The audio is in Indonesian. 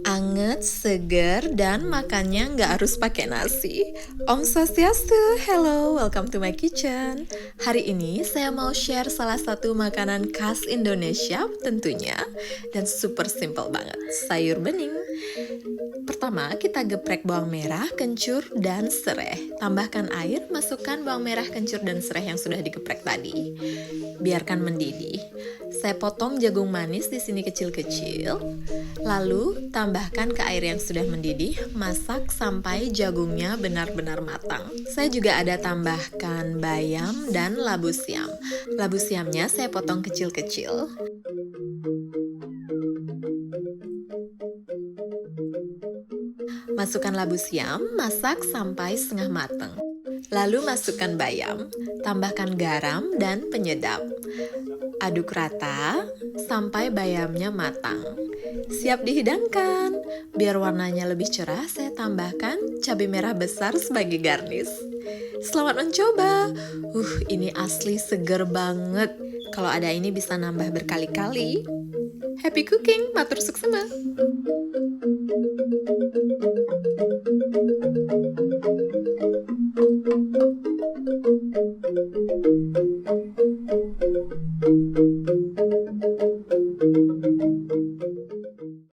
Anget, seger, dan makannya nggak harus pakai nasi. Om Swastiastu, hello, welcome to my kitchen. Hari ini saya mau share salah satu makanan khas Indonesia tentunya, dan super simple banget, sayur bening. Pertama, kita geprek bawang merah, kencur, dan serai. Tambahkan air, masukkan bawang merah, kencur, dan serai yang sudah digeprek tadi. Biarkan mendidih. Saya potong jagung manis di sini kecil-kecil. Lalu, tambahkan ke air yang sudah mendidih, masak sampai jagungnya benar-benar matang. Saya juga ada tambahkan bayam dan labu siam. Labu siamnya saya potong kecil-kecil. Masukkan labu siam, masak sampai setengah matang. Lalu masukkan bayam, tambahkan garam dan penyedap. Aduk rata sampai bayamnya matang. Siap dihidangkan. Biar warnanya lebih cerah, saya tambahkan cabai merah besar sebagai garnish. Selamat mencoba. Ini asli seger banget. Kalau ada ini bisa nambah berkali-kali. Happy cooking, matur suksema.